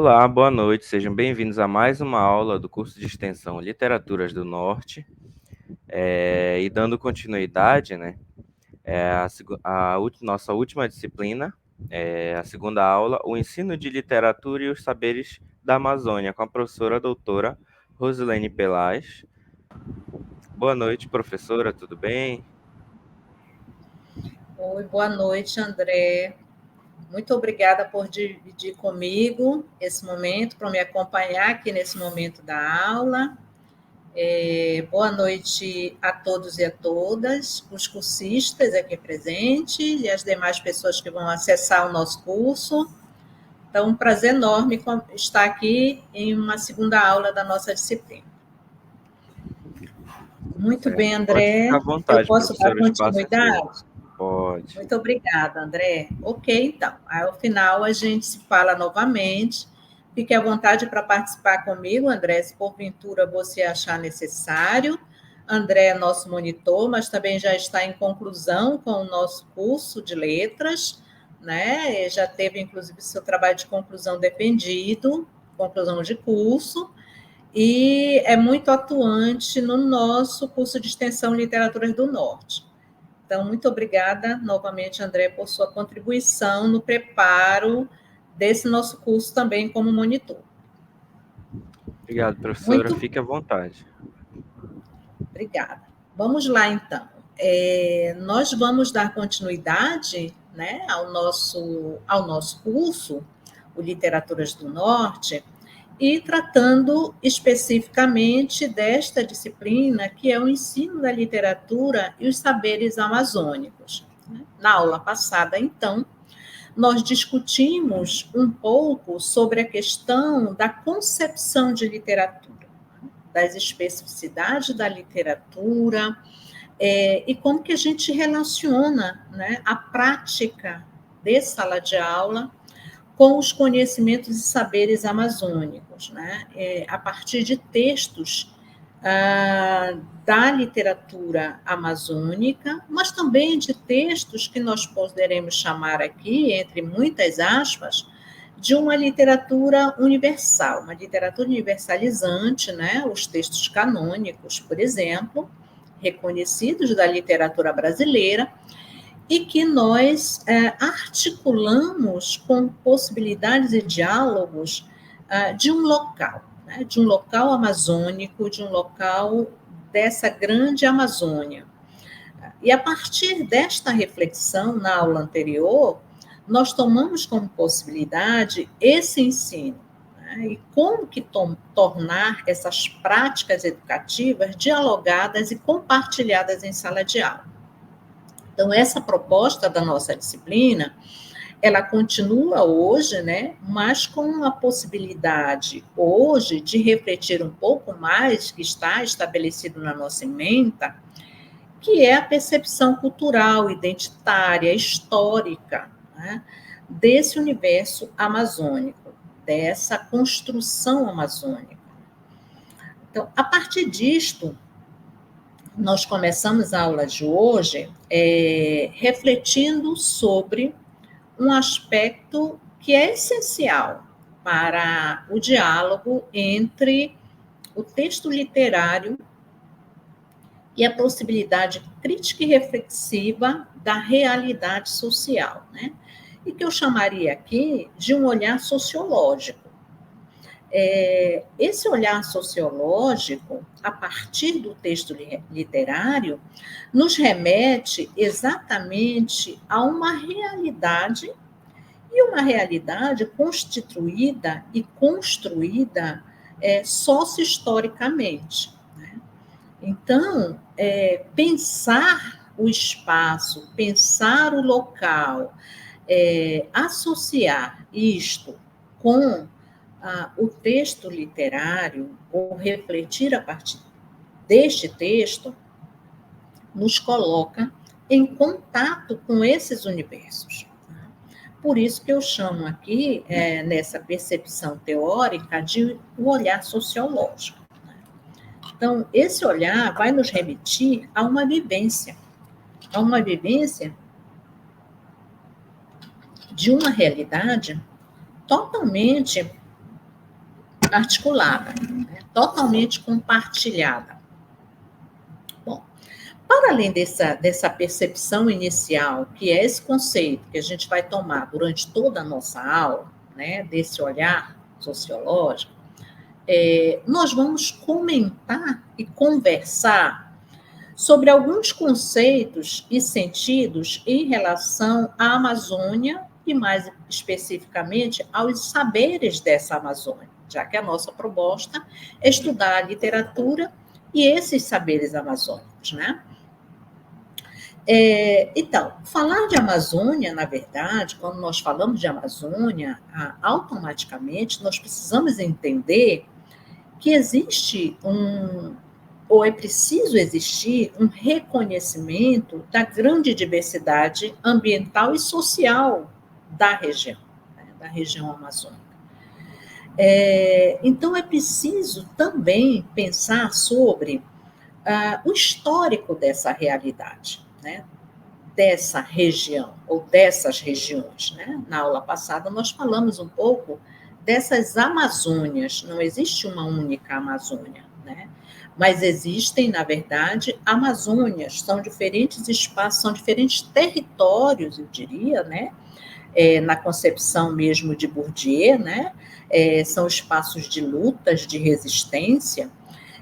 Olá, boa noite, sejam bem-vindos a mais uma aula do curso de extensão Literaturas do Norte. E dando continuidade, né, nossa última disciplina, a segunda aula, o ensino de literatura e os saberes da Amazônia, com a professora doutora Rosilene Pelaz. Boa noite, professora, tudo bem? Oi, boa noite, André. Muito obrigada por dividir comigo esse momento, por me acompanhar aqui nesse momento da aula. Boa noite a todos e a todas, os cursistas aqui presentes e as demais pessoas que vão acessar o nosso curso. Então, um prazer enorme estar aqui em uma segunda aula da nossa disciplina. Muito Certo. bem, Pode ficar André. à Eu vontade, posso dar professora, o espaço é seu. continuidade? Pode. Muito obrigada, André. Ok, então. Aí, ao final, a gente se fala novamente. Fique à vontade para participar comigo, André, se porventura você achar necessário. André é nosso monitor, mas também já está em conclusão com o nosso curso de letras, né? Já teve, inclusive, seu trabalho de conclusão defendido, conclusão de curso, e é muito atuante no nosso curso de extensão Literaturas do Norte. Então, muito obrigada novamente, André, por sua contribuição no preparo desse nosso curso também como monitor. Obrigado, professora, Muito fique à vontade. obrigada. Vamos lá, então. Nós vamos dar continuidade, né, ao nosso curso, o Literaturas do Norte, e tratando especificamente desta disciplina, que é o ensino da literatura e os saberes amazônicos. Na aula passada, então, nós discutimos um pouco sobre a questão da concepção de literatura, das especificidades da literatura, e como que a gente relaciona, né, a prática de sala de aula com os conhecimentos e saberes amazônicos, né? A partir de textos da literatura amazônica, mas também de textos que nós poderemos chamar aqui, entre muitas aspas, de uma literatura universal, uma literatura universalizante, né? Os textos canônicos, por exemplo, reconhecidos da literatura brasileira, e que nós articulamos com possibilidades e diálogos de um local, né? De um local amazônico, de um local dessa grande Amazônia. E a partir desta reflexão, na aula anterior, nós tomamos como possibilidade esse ensino, né? E como que tornar essas práticas educativas dialogadas e compartilhadas em sala de aula. Então, essa proposta da nossa disciplina, ela continua hoje, né, mas com a possibilidade hoje de refletir um pouco mais, que está estabelecido na nossa ementa, que é a percepção cultural, identitária, histórica, né, desse universo amazônico, dessa construção amazônica. Então, a partir disto, nós começamos a aula de hoje refletindo sobre um aspecto que é essencial para o diálogo entre o texto literário e a possibilidade crítica e reflexiva da realidade social, né? E que eu chamaria aqui de um olhar sociológico. Esse olhar sociológico, a partir do texto literário, nos remete exatamente a uma realidade, e uma realidade constituída e construída socio-historicamente. Né? Então, pensar o espaço, pensar o local, associar isto com o texto literário, ou refletir a partir deste texto, nos coloca em contato com esses universos. Por isso que eu chamo aqui, nessa percepção teórica, de o olhar sociológico. Então, esse olhar vai nos remeter a uma vivência de uma realidade totalmente articulada, né? Totalmente compartilhada. Bom, para além dessa percepção inicial, que é esse conceito que a gente vai tomar durante toda a nossa aula, né, desse olhar sociológico, nós vamos comentar e conversar sobre alguns conceitos e sentidos em relação à Amazônia e, mais especificamente, aos saberes dessa Amazônia, já que a nossa proposta é estudar a literatura e esses saberes amazônicos, né? Então, falar de Amazônia, na verdade, quando nós falamos de Amazônia, automaticamente nós precisamos entender que existe ou é preciso existir um reconhecimento da grande diversidade ambiental e social da região, né, da região amazônica. Então, é preciso também pensar sobre o histórico dessa realidade, né, dessa região, ou dessas regiões. Né? Na aula passada, nós falamos um pouco dessas Amazônias, não existe uma única Amazônia, né? Mas existem, na verdade, Amazônias, são diferentes espaços, são diferentes territórios, eu diria, né? Na concepção mesmo de Bourdieu, né? São espaços de lutas, de resistência.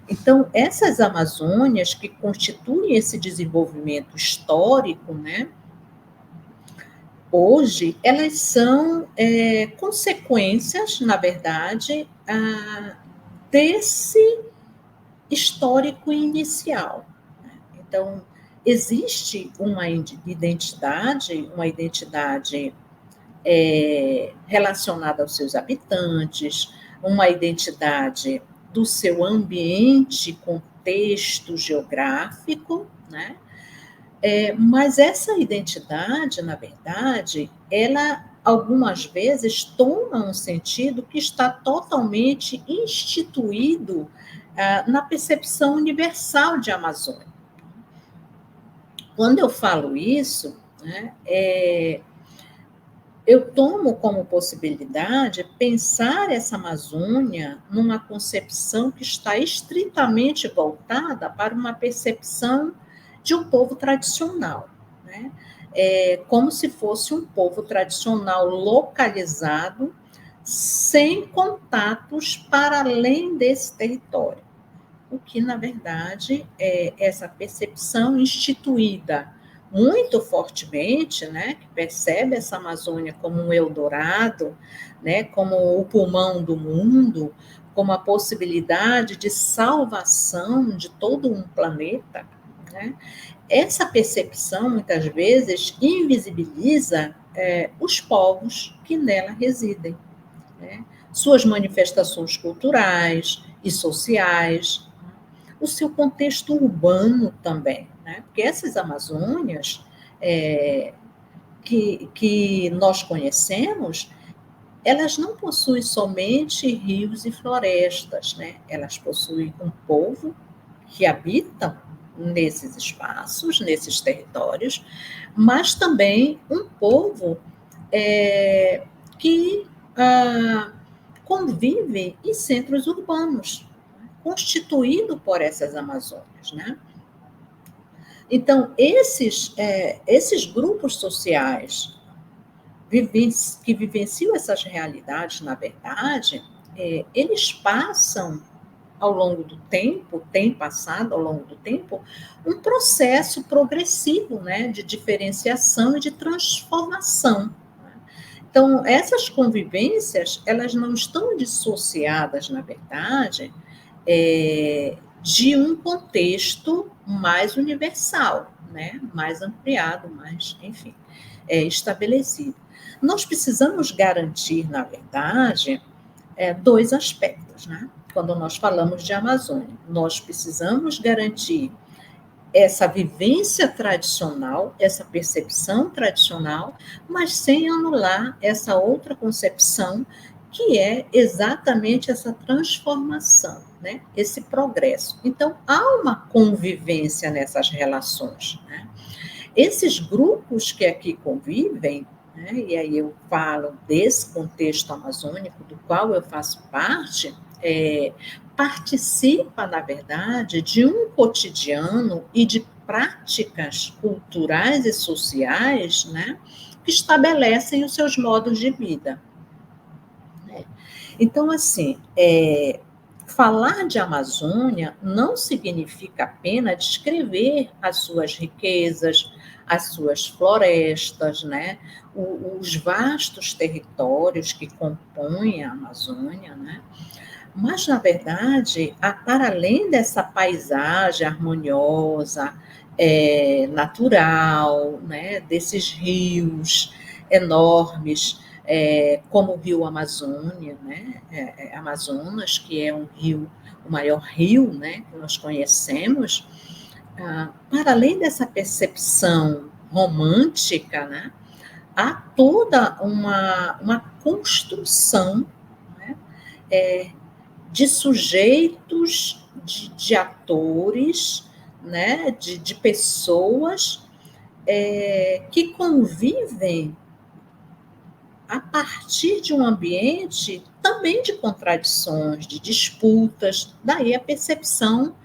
Então, essas Amazônias que constituem esse desenvolvimento histórico, né? Hoje, elas são consequências, na verdade, desse histórico inicial. Então, existe uma identidade relacionada aos seus habitantes, uma identidade do seu ambiente, contexto geográfico, né? Mas essa identidade, na verdade, ela algumas vezes toma um sentido que está totalmente instituído na percepção universal de Amazônia. Quando eu falo isso, né, eu tomo como possibilidade pensar essa Amazônia numa concepção que está estritamente voltada para uma percepção de um povo tradicional, né? Como se fosse um povo tradicional localizado, sem contatos para além desse território. O que, na verdade, é essa percepção instituída muito fortemente, né, que percebe essa Amazônia como um Eldorado, né, como o pulmão do mundo, como a possibilidade de salvação de todo um planeta, né? Essa percepção, muitas vezes, invisibiliza os povos que nela residem, né? Suas manifestações culturais e sociais, o seu contexto urbano também, né? Porque essas Amazônias que nós conhecemos, elas não possuem somente rios e florestas, né? Elas possuem um povo que habita nesses espaços, nesses territórios, mas também um povo que convive em centros urbanos, constituído por essas Amazônias, né? Então, esses grupos sociais que vivenciam essas realidades, na verdade, eles passam ao longo do tempo, tem passado ao longo do tempo, um processo progressivo, né, de diferenciação e de transformação. Então, essas convivências, elas não estão dissociadas, na verdade, de um contexto mais universal, né, mais ampliado, mais, enfim, estabelecido. Nós precisamos garantir, na verdade, dois aspectos, né? Quando nós falamos de Amazônia, nós precisamos garantir essa vivência tradicional, essa percepção tradicional, mas sem anular essa outra concepção, que é exatamente essa transformação, né? Esse progresso. Então, há uma convivência nessas relações, né? Esses grupos que aqui convivem, né? E aí eu falo desse contexto amazônico, do qual eu faço parte, participa, na verdade, de um cotidiano e de práticas culturais e sociais, né, que estabelecem os seus modos de vida. Então, assim, falar de Amazônia não significa apenas descrever as suas riquezas, as suas florestas, né, os vastos territórios que compõem a Amazônia, né, mas, na verdade, para além dessa paisagem harmoniosa, natural, né, desses rios enormes, como o rio Amazônia, né, Amazonas, que é o maior rio, né, que nós conhecemos, para além dessa percepção romântica, né, há toda uma construção, né, de sujeitos, de atores, né, de pessoas que convivem a partir de um ambiente também de contradições, de disputas, daí a percepção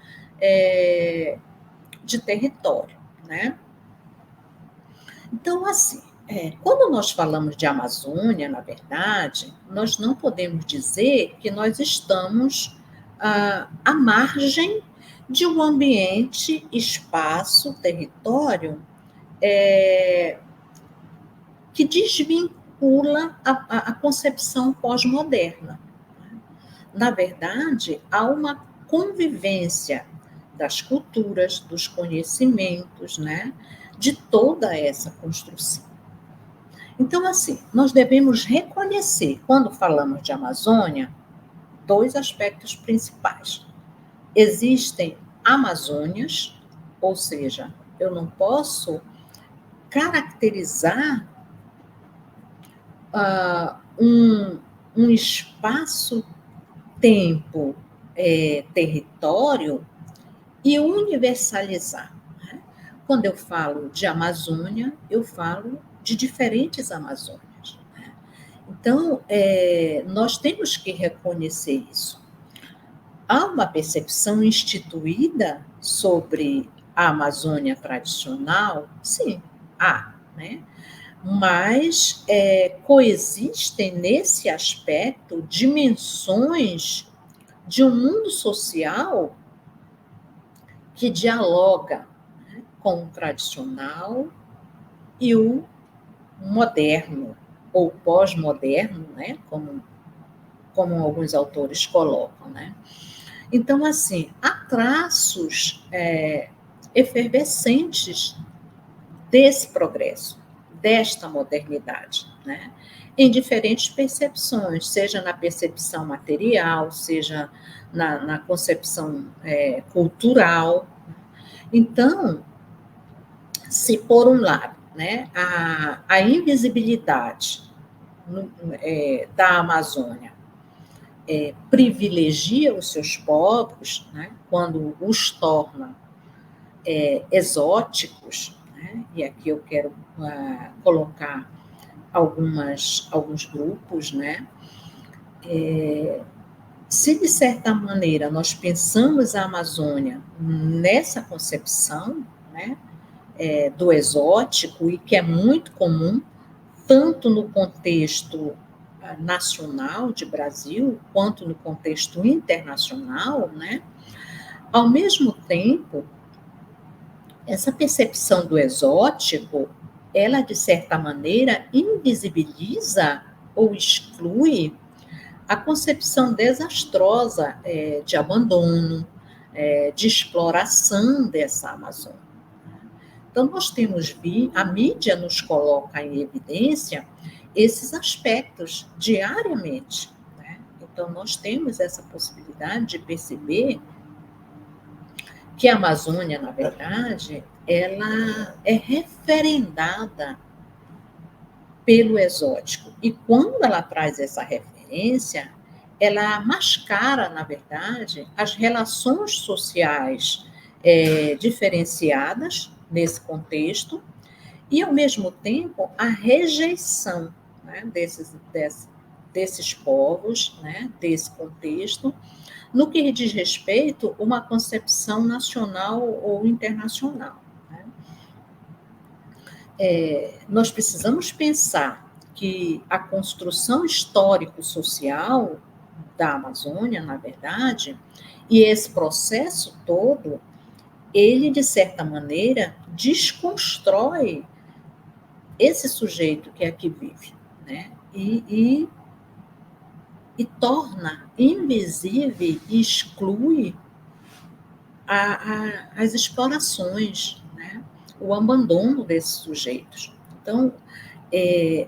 de território, né? Então, assim, quando nós falamos de Amazônia, na verdade, nós não podemos dizer que nós estamos à margem de um ambiente, espaço, território que desvincula a concepção pós-moderna. Na verdade, há uma convivência das culturas, dos conhecimentos, né, de toda essa construção. Então, assim, nós devemos reconhecer, quando falamos de Amazônia, dois aspectos principais. Existem Amazônias, ou seja, eu não posso caracterizar um espaço-tempo, território, e universalizar. Né? Quando eu falo de Amazônia, eu falo de diferentes Amazônias. Né? Então, nós temos que reconhecer isso. Há uma percepção instituída sobre a Amazônia tradicional? Sim, há, né? Mas coexistem nesse aspecto dimensões de um mundo social que dialoga, né, com o tradicional e o moderno, ou pós-moderno, né, como alguns autores colocam. Né? Então, assim, há traços efervescentes desse progresso, desta modernidade, né? Em diferentes percepções, seja na percepção material, seja na concepção cultural. Então, se por um lado, né, a invisibilidade da Amazônia privilegia os seus povos, né, quando os torna exóticos, né, e aqui eu quero colocar alguns grupos, né, se de certa maneira nós pensamos a Amazônia nessa concepção, né, do exótico, e que é muito comum, tanto no contexto nacional de Brasil, quanto no contexto internacional, né, ao mesmo tempo, essa percepção do exótico, ela, de certa maneira, invisibiliza ou exclui a concepção desastrosa de abandono, de exploração dessa Amazônia. Então, nós temos a mídia nos coloca em evidência esses aspectos diariamente. Né? Então, nós temos essa possibilidade de perceber que a Amazônia, na verdade, ela é referendada pelo exótico. E quando ela traz essa referência, ela mascara, na verdade, as relações sociais diferenciadas nesse contexto e, ao mesmo tempo, a rejeição, né, desses povos, né, desse contexto, no que diz respeito a uma concepção nacional ou internacional. Né? Nós precisamos pensar que a construção histórico-social da Amazônia, na verdade, e esse processo todo, ele, de certa maneira, desconstrói esse sujeito que aqui vive, né? E torna invisível e exclui as explorações, né? O abandono desses sujeitos. Então,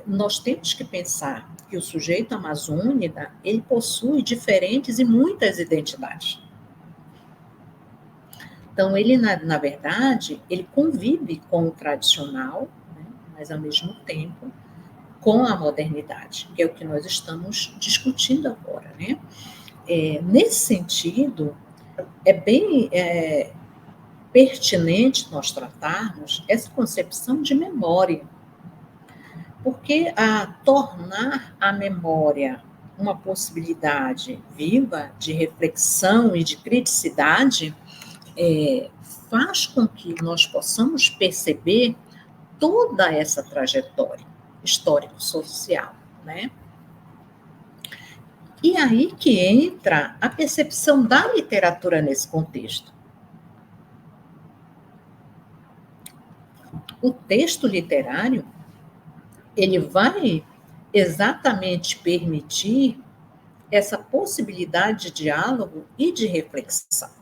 nós temos que pensar que o sujeito amazônica, ele possui diferentes e muitas identidades. Então, ele, na verdade, ele convive com o tradicional, né? Mas, ao mesmo tempo, com a modernidade, que é o que nós estamos discutindo agora, né? Nesse sentido, é bem pertinente nós tratarmos essa concepção de memória, porque tornar a memória uma possibilidade viva de reflexão e de criticidade faz com que nós possamos perceber toda essa trajetória histórico-social, né? E aí que entra a percepção da literatura nesse contexto. O texto literário, ele vai exatamente permitir essa possibilidade de diálogo e de reflexão.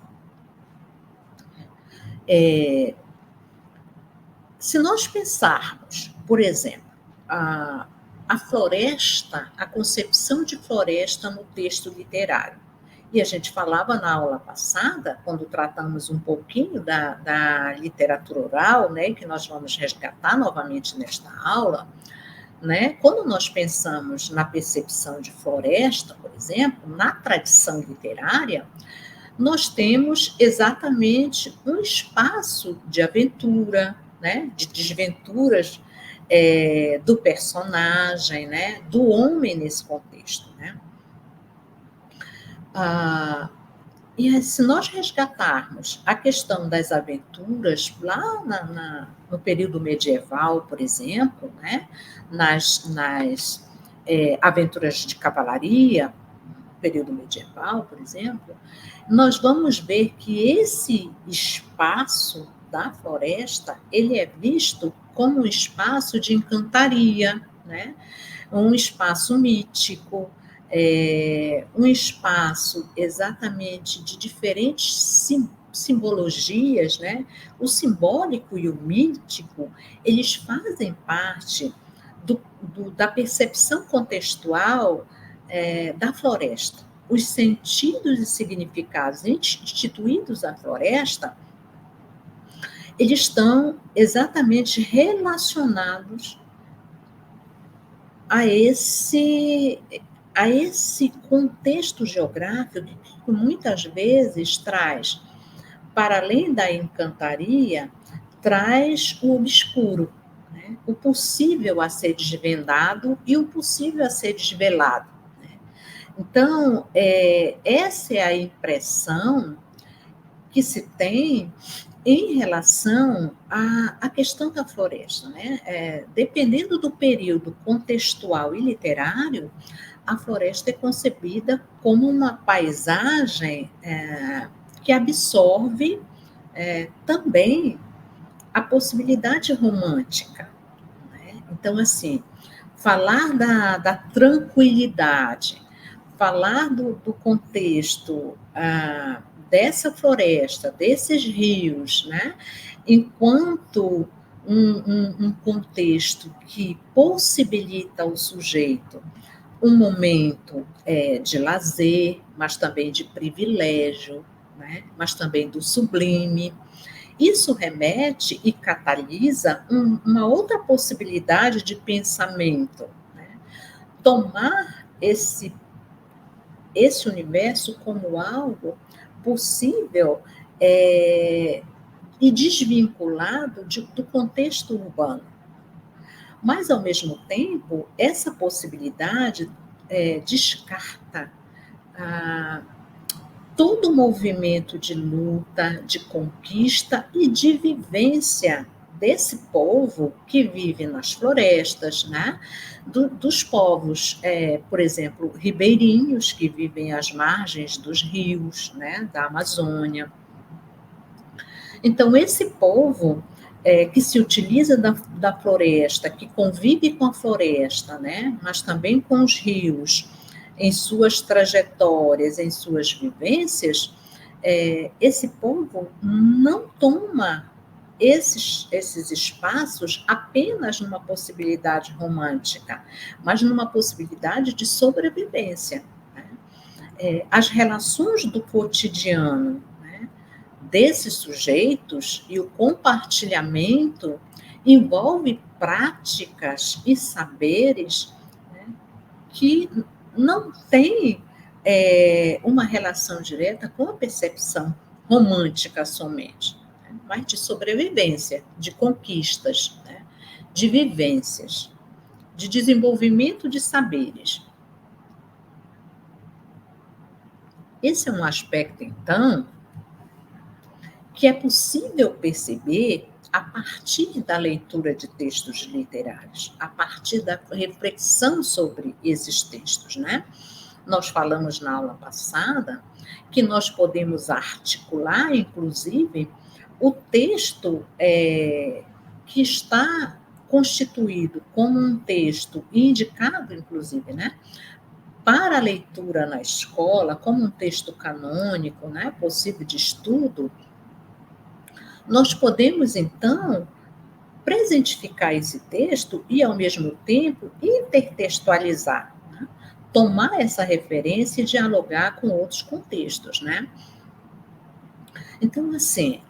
Se nós pensarmos, por exemplo, a floresta, a concepção de floresta no texto literário, e a gente falava na aula passada, quando tratamos um pouquinho da literatura oral, né, que nós vamos resgatar novamente nesta aula, né, quando nós pensamos na percepção de floresta, por exemplo, na tradição literária, nós temos exatamente um espaço de aventura, né, de desventuras do personagem, né, do homem nesse contexto. Né? E se nós resgatarmos a questão das aventuras lá no período medieval, por exemplo, né, nas aventuras de cavalaria, período medieval, por exemplo, nós vamos ver que esse espaço da floresta, ele é visto como um espaço de encantaria, né? Um espaço mítico, um espaço exatamente de diferentes simbologias, né? O simbólico e o mítico, eles fazem parte da percepção contextual da floresta. Os sentidos e significados instituídos à floresta, eles estão exatamente relacionados a esse contexto geográfico que muitas vezes traz, para além da encantaria, traz o obscuro, né? O possível a ser desvendado e o possível a ser desvelado. Né? Então, essa é a impressão que se tem em relação à questão da floresta. Né? Dependendo do período contextual e literário, a floresta é concebida como uma paisagem que absorve também a possibilidade romântica. Né? Então, assim, falar da tranquilidade, falar do contexto dessa floresta, desses rios, né? Enquanto um contexto que possibilita ao sujeito um momento de lazer, mas também de privilégio, né? Mas também do sublime. Isso remete e catalisa uma outra possibilidade de pensamento. Né? Tomar esse universo como algo possível e desvinculado do contexto urbano. Mas, ao mesmo tempo, essa possibilidade descarta ah, todo o movimento de luta, de conquista e de vivência desse povo que vive nas florestas, né? Dos povos, por exemplo, ribeirinhos, que vivem às margens dos rios, né? Da Amazônia. Então, esse povo que se utiliza da floresta, que convive com a floresta, né? Mas também com os rios, em suas trajetórias, em suas vivências, esse povo não toma esses espaços apenas numa possibilidade romântica, mas numa possibilidade de sobrevivência, né? As relações do cotidiano, né, desses sujeitos e o compartilhamento envolve práticas e saberes, né, que não têm uma relação direta com a percepção romântica somente, né, mas de sobrevivência, de conquistas, né, de vivências, de desenvolvimento de saberes. Esse é um aspecto, então, que é possível perceber a partir da leitura de textos literários, a partir da reflexão sobre esses textos, né? Nós falamos na aula passada que nós podemos articular, inclusive, o texto que está constituído como um texto indicado, inclusive, né? Para a leitura na escola, como um texto canônico, né? Possível de estudo. Nós podemos, então, presentificar esse texto e, ao mesmo tempo, intertextualizar, né? Tomar essa referência e dialogar com outros contextos, né? Então, assim,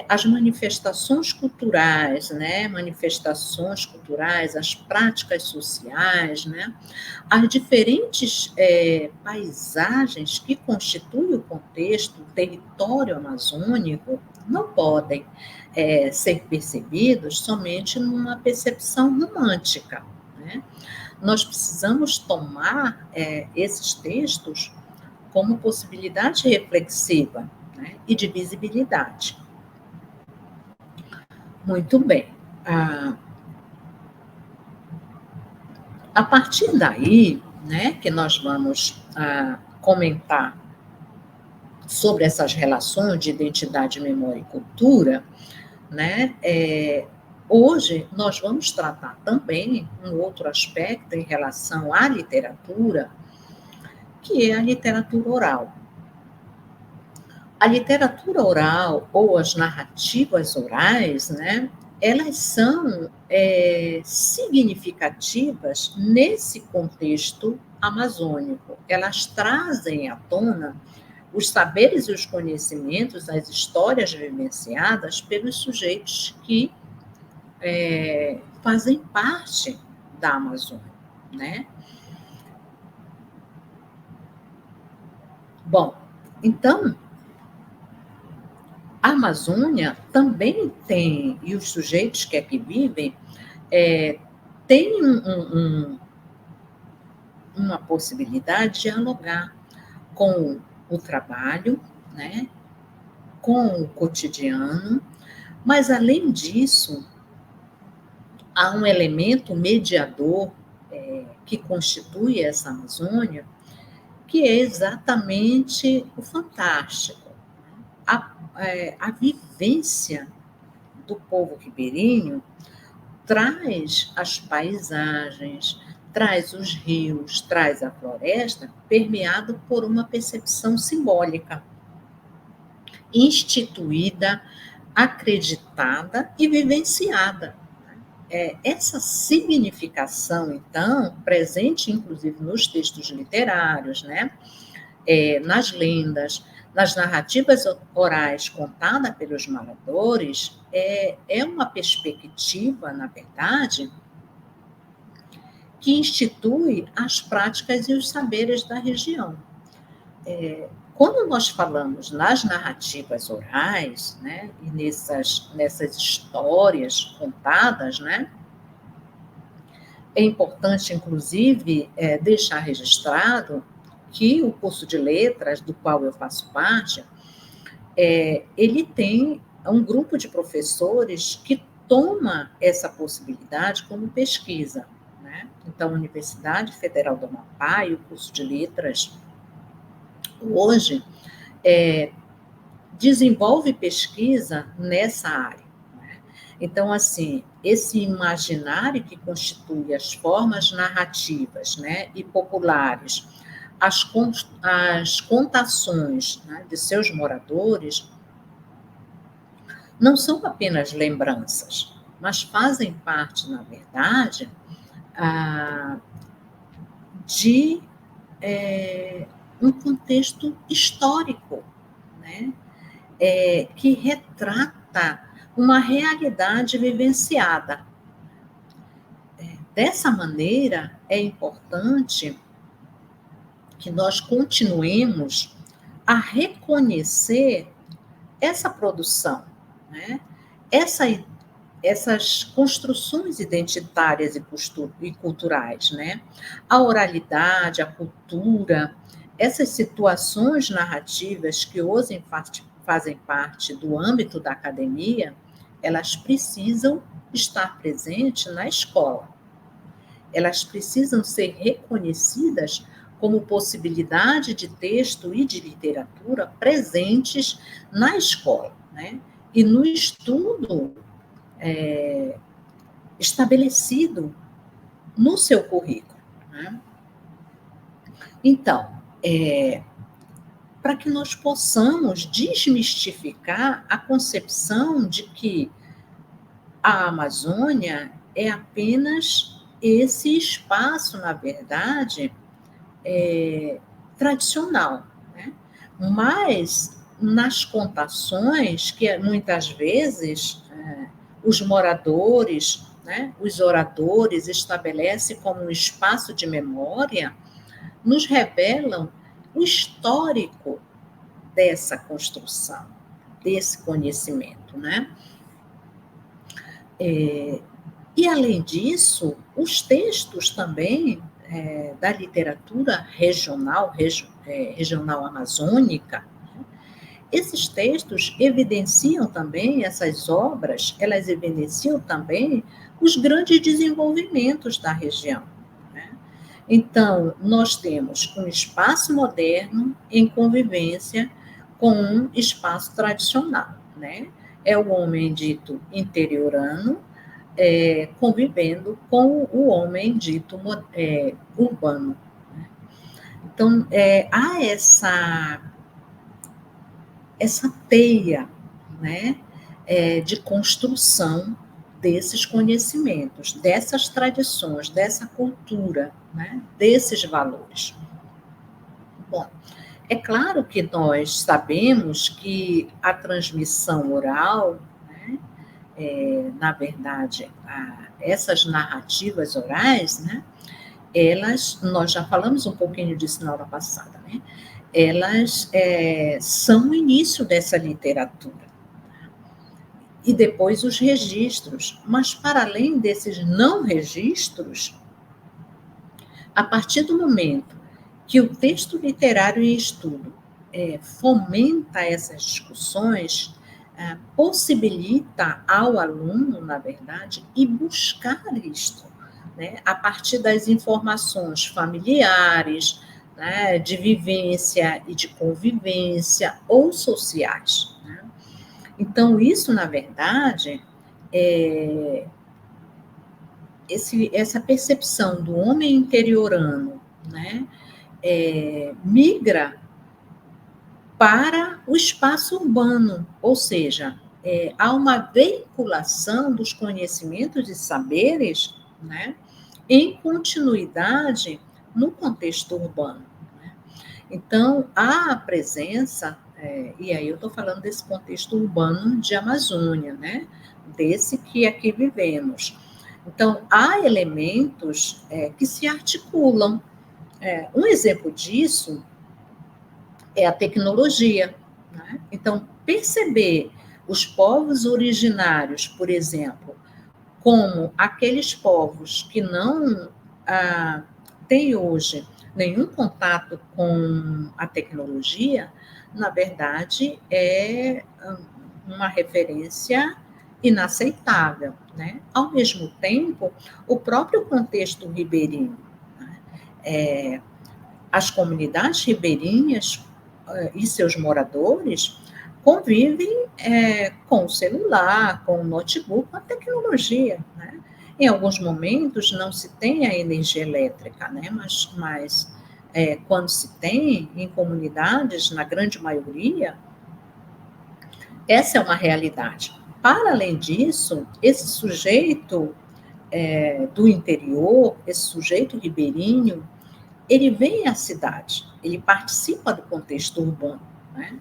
as manifestações culturais, né? Manifestações culturais, as práticas sociais, né? As diferentes paisagens que constituem o contexto, o território amazônico, não podem ser percebidos somente numa percepção romântica, né? Nós precisamos tomar esses textos como possibilidade reflexiva, né, e de visibilidade. Muito bem. A partir daí, né, que nós vamos comentar sobre essas relações de identidade, memória e cultura, né, hoje nós vamos tratar também um outro aspecto em relação à literatura, que é a literatura oral. A literatura oral ou as narrativas orais, né, elas são significativas nesse contexto amazônico. Elas trazem à tona os saberes e os conhecimentos, as histórias vivenciadas pelos sujeitos que fazem parte da Amazônia, né? Bom, então, a Amazônia também tem, e os sujeitos que aqui vivem, têm uma possibilidade de dialogar com o trabalho, né, com o cotidiano, mas, além disso, há um elemento mediador que constitui essa Amazônia, que é exatamente o fantástico. A vivência do povo ribeirinho traz as paisagens, traz os rios, traz a floresta, permeado por uma percepção simbólica, instituída, acreditada e vivenciada. Essa significação, então, presente inclusive nos textos literários, né? Nas lendas, nas narrativas orais contadas pelos narradores, é uma perspectiva, na verdade, que institui as práticas e os saberes da região. Quando nós falamos nas narrativas orais, né, e nessas histórias contadas, né, É importante, inclusive, deixar registrado que o curso de letras, do qual eu faço parte, ele tem um grupo de professores que toma essa possibilidade como pesquisa, né? Então, a Universidade Federal do Amapá e o curso de letras, hoje, desenvolve pesquisa nessa área. Então, assim, esse imaginário que constitui as formas narrativas, né, e populares, as contações, né, de seus moradores, não são apenas lembranças, mas fazem parte, na verdade, de um contexto histórico, né, que retrata uma realidade vivenciada. Dessa maneira, é importante que nós continuemos a reconhecer essa produção, né? Essas construções identitárias e culturais, né? A oralidade, a cultura, essas situações narrativas que hoje fazem parte do âmbito da academia, elas precisam estar presentes na escola. Elas precisam ser reconhecidas como possibilidade de texto e de literatura presentes na escola, né? E no estudo estabelecido no seu currículo, né? Então, para que nós possamos desmistificar a concepção de que a Amazônia é apenas esse espaço, na verdade, tradicional, né? Mas nas contações que muitas vezes os moradores, né, os oradores estabelecem como um espaço de memória, nos revelam o histórico dessa construção, desse conhecimento, né? E, além disso, os textos também da literatura regional amazônica, esses textos evidenciam também, essas obras, elas evidenciam também os grandes desenvolvimentos da região, né? Então, nós temos um espaço moderno em convivência com um espaço tradicional, né? É o homem dito interiorano, convivendo com o homem dito urbano. Então, há essa teia, né, de construção desses conhecimentos, dessas tradições, dessa cultura, né, desses valores. Bom, é claro que nós sabemos que a transmissão oral, né, na verdade, essas narrativas orais, né, nós já falamos um pouquinho disso na aula passada, né? Elas são o início dessa literatura. E depois os registros. Mas, para além desses não registros, a partir do momento que o texto literário em estudo fomenta essas discussões, possibilita ao aluno, na verdade, ir buscar isto, né, a partir das informações familiares, né, de vivência e de convivência ou sociais, né? Então, isso, na verdade, essa percepção do homem interiorano, né, migra para o espaço urbano, ou seja, há uma veiculação dos conhecimentos e saberes, né, em continuidade no contexto urbano, né? Então, há a presença, e aí eu estou falando desse contexto urbano de Amazônia, né, desse que aqui vivemos. Então, há elementos que se articulam. Um exemplo disso é a tecnologia, né? Então, perceber os povos originários, por exemplo, como aqueles povos que não têm hoje nenhum contato com a tecnologia, na verdade, é uma referência inaceitável, né? Ao mesmo tempo, o próprio contexto ribeirinho, né? As comunidades ribeirinhas e seus moradores convivem com o celular, com o notebook, com a tecnologia, né? Em alguns momentos não se tem a energia elétrica, né? Mas quando se tem, em comunidades, na grande maioria, essa é uma realidade. Para além disso, esse sujeito do interior, esse sujeito ribeirinho, ele vem à cidade, ele participa do contexto urbano, né?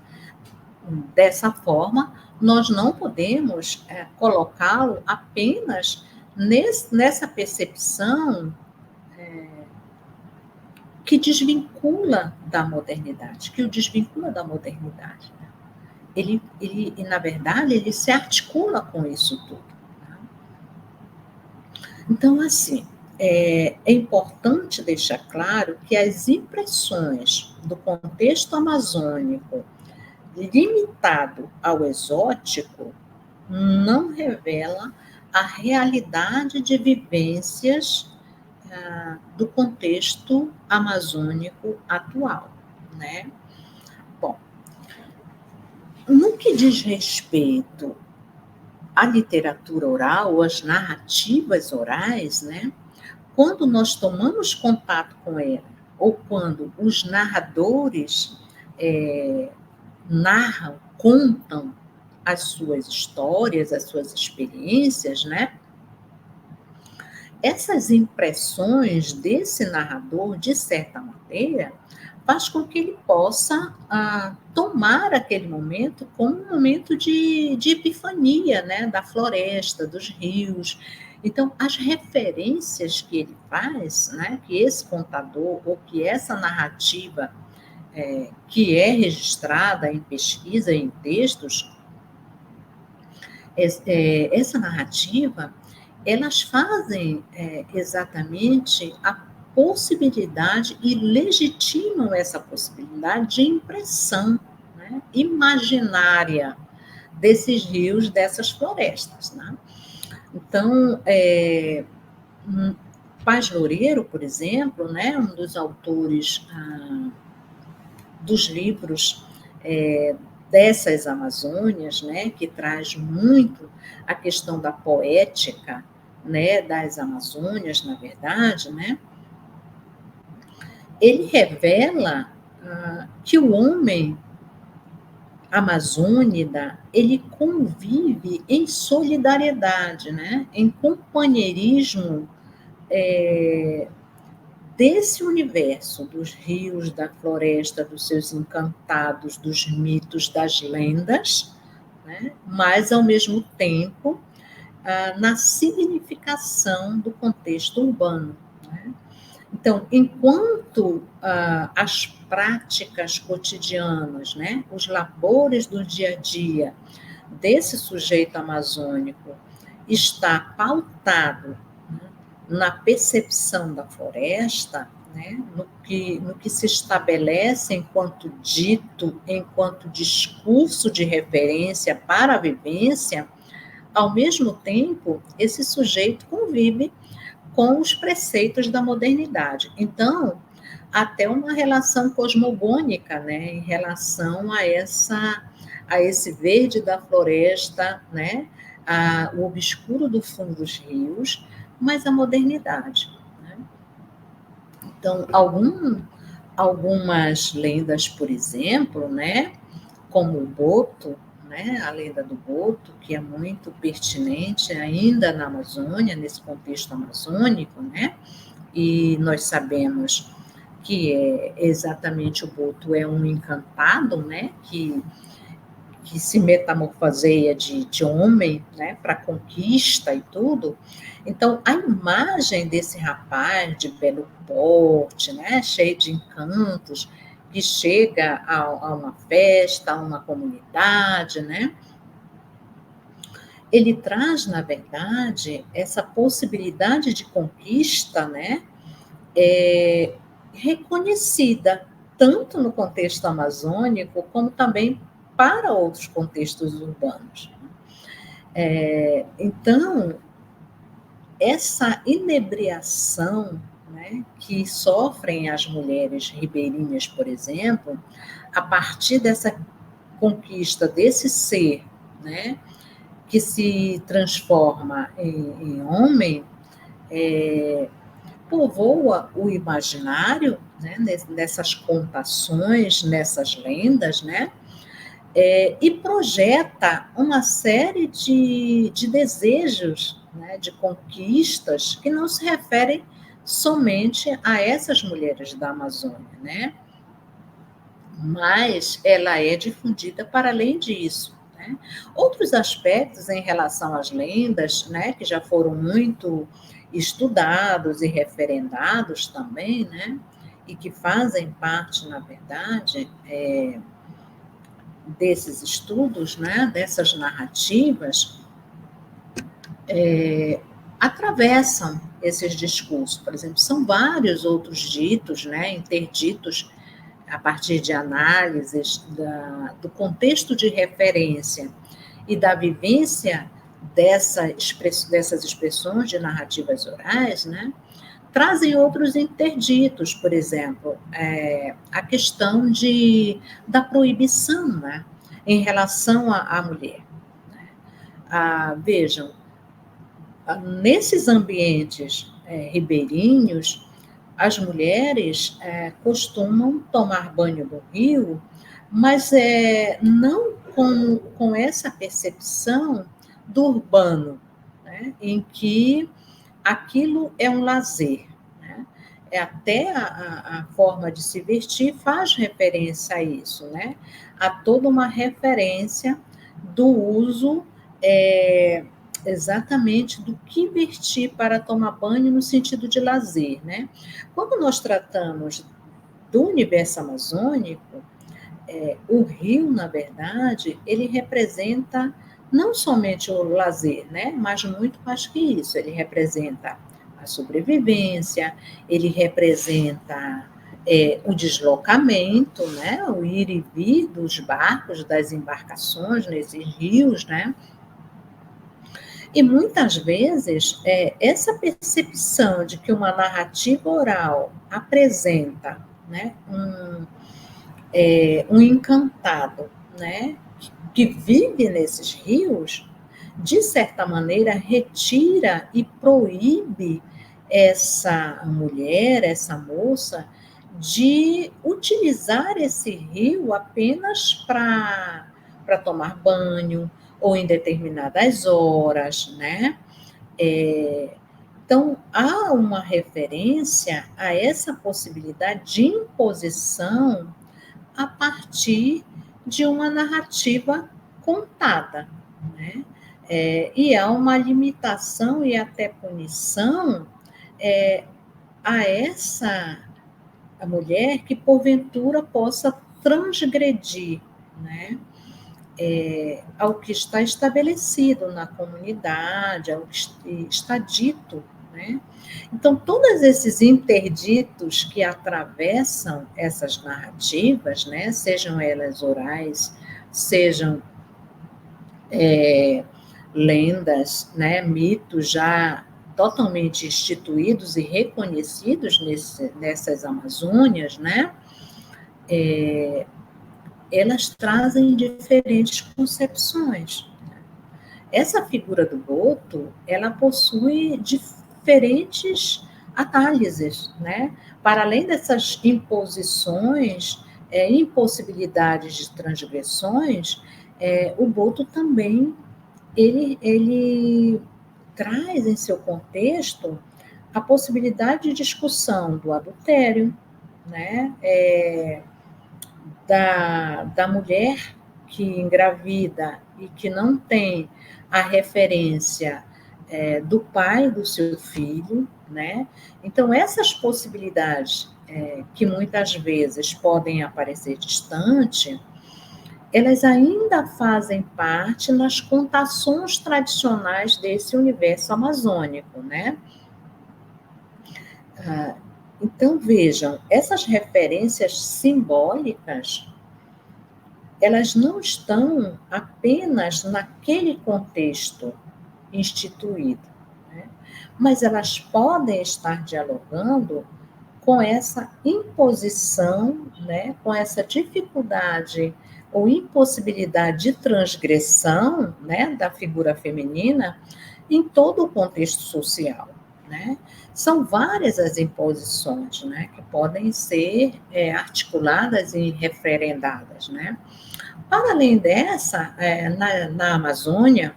Dessa forma, nós não podemos colocá-lo apenas nessa percepção que desvincula da modernidade, que o desvincula da modernidade. Ele, na verdade, ele se articula com isso tudo. Né? Então, assim, é importante deixar claro que as impressões do contexto amazônico limitado ao exótico não revela a realidade de vivências do contexto amazônico atual, né? Bom, no que diz respeito à literatura oral, às narrativas orais, né? Quando nós tomamos contato com ela, ou quando os narradores narram, contam as suas histórias, as suas experiências, né? Essas impressões desse narrador, de certa maneira, faz com que ele possa tomar aquele momento como um momento de epifania, né? Da floresta, dos rios. Então, as referências que ele faz, né? Que esse contador, ou que essa narrativa que é registrada em pesquisa, em textos, essa narrativa, elas fazem exatamente a possibilidade e legitimam essa possibilidade de impressão, né, imaginária desses rios, dessas florestas. Né? Então, Paz Loureiro, por exemplo, né, um dos autores dos livros dessas Amazônias, né, que traz muito a questão da poética, né, das Amazônias, na verdade, né, ele revela que o homem amazônida, ele convive em solidariedade, né, em companheirismo desse universo dos rios, da floresta, dos seus encantados, dos mitos, das lendas, né? Mas, ao mesmo tempo, na significação do contexto urbano. Né? Então, enquanto as práticas cotidianas, né? Os labores do dia a dia desse sujeito amazônico está pautado na percepção da floresta, né, no que se estabelece enquanto dito, enquanto discurso de referência para a vivência, ao mesmo tempo, esse sujeito convive com os preceitos da modernidade. Então, até uma relação cosmogônica, né, em relação a esse verde da floresta, né, o obscuro do fundo dos rios, mas a modernidade. Né? Então, algumas lendas, por exemplo, né, como o Boto, né, a lenda do Boto, que é muito pertinente ainda na Amazônia, nesse contexto amazônico, né, e nós sabemos que exatamente o Boto é um encantado, né, que se metamorfoseia de homem, né, para conquista e tudo. Então, a imagem desse rapaz de belo porte, né, cheio de encantos, que chega a uma festa, a uma comunidade, né, ele traz, na verdade, essa possibilidade de conquista, né, reconhecida, tanto no contexto amazônico, como também para outros contextos urbanos. Então, essa inebriação, né, que sofrem as mulheres ribeirinhas, por exemplo, a partir dessa conquista desse ser, né, que se transforma em homem, povoa o imaginário, né, nessas contações, nessas lendas, né, e projeta uma série de desejos, né, de conquistas que não se referem somente a essas mulheres da Amazônia, né, mas ela é difundida para além disso. Né? Outros aspectos em relação às lendas, né, que já foram muito estudados e referendados também, né, e que fazem parte, na verdade, desses estudos, né, dessas narrativas, atravessam esses discursos. Por exemplo, são vários outros ditos, né, interditos a partir de análises do contexto de referência e da vivência dessas expressões de narrativas orais, né, trazem outros interditos, por exemplo, a questão da proibição, né, em relação à mulher. Vejam, nesses ambientes ribeirinhos, as mulheres costumam tomar banho no rio, mas não com essa percepção do urbano, né, em que aquilo é um lazer. Né? Até a forma de se vestir faz referência a isso, né? Há toda uma referência do uso exatamente do que vestir para tomar banho no sentido de lazer, né? Quando nós tratamos do universo amazônico, o rio, na verdade, ele representa não somente o lazer, né? Mas muito mais que isso. Ele representa a sobrevivência, ele representa o deslocamento, né? O ir e vir dos barcos, das embarcações nesses rios, né? E muitas vezes, essa percepção de que uma narrativa oral apresenta, né, um encantado, né, que vive nesses rios, de certa maneira, retira e proíbe essa mulher, essa moça, de utilizar esse rio apenas para tomar banho ou em determinadas horas, né? Então, há uma referência a essa possibilidade de imposição a partir de uma narrativa contada, né? E há uma limitação e até punição a essa a mulher que porventura possa transgredir, né? Ao que está estabelecido na comunidade, ao que está dito, né? Então, todos esses interditos que atravessam essas narrativas, né, sejam elas orais, sejam lendas, né, mitos já totalmente instituídos e reconhecidos nessas Amazônias, né, elas trazem diferentes concepções. Essa figura do boto, ela possui diferentes análises, né? Para além dessas imposições, impossibilidades de transgressões, o boto também ele traz em seu contexto a possibilidade de discussão do adultério, né? Da mulher que engravida e que não tem a referência do pai do seu filho, né? Então, essas possibilidades que muitas vezes podem aparecer distante, elas ainda fazem parte nas contações tradicionais desse universo amazônico, né? Então, vejam, essas referências simbólicas, elas não estão apenas naquele contexto instituído, né? Mas elas podem estar dialogando com essa imposição, né? Com essa dificuldade ou impossibilidade de transgressão, né? Da figura feminina em todo o contexto social, né? São várias as imposições, né? Que podem ser articuladas e referendadas, né? Para além dessa, na Amazônia,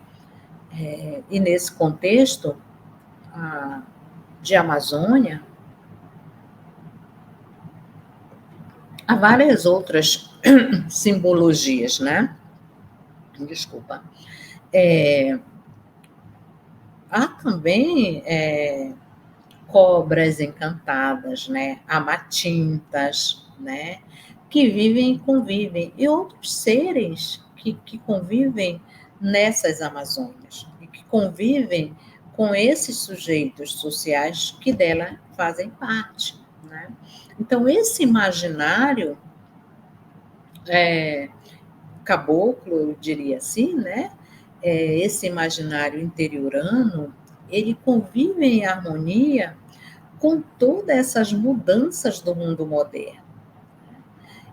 e nesse contexto de Amazônia, há várias outras simbologias, né? Desculpa. Há também cobras encantadas, né? Há matintas, né? Que vivem e convivem, e outros seres que convivem nessas Amazônias, e que convivem com esses sujeitos sociais que dela fazem parte, né? Então, esse imaginário caboclo, eu diria assim, né? Esse imaginário interiorano, ele convive em harmonia com todas essas mudanças do mundo moderno.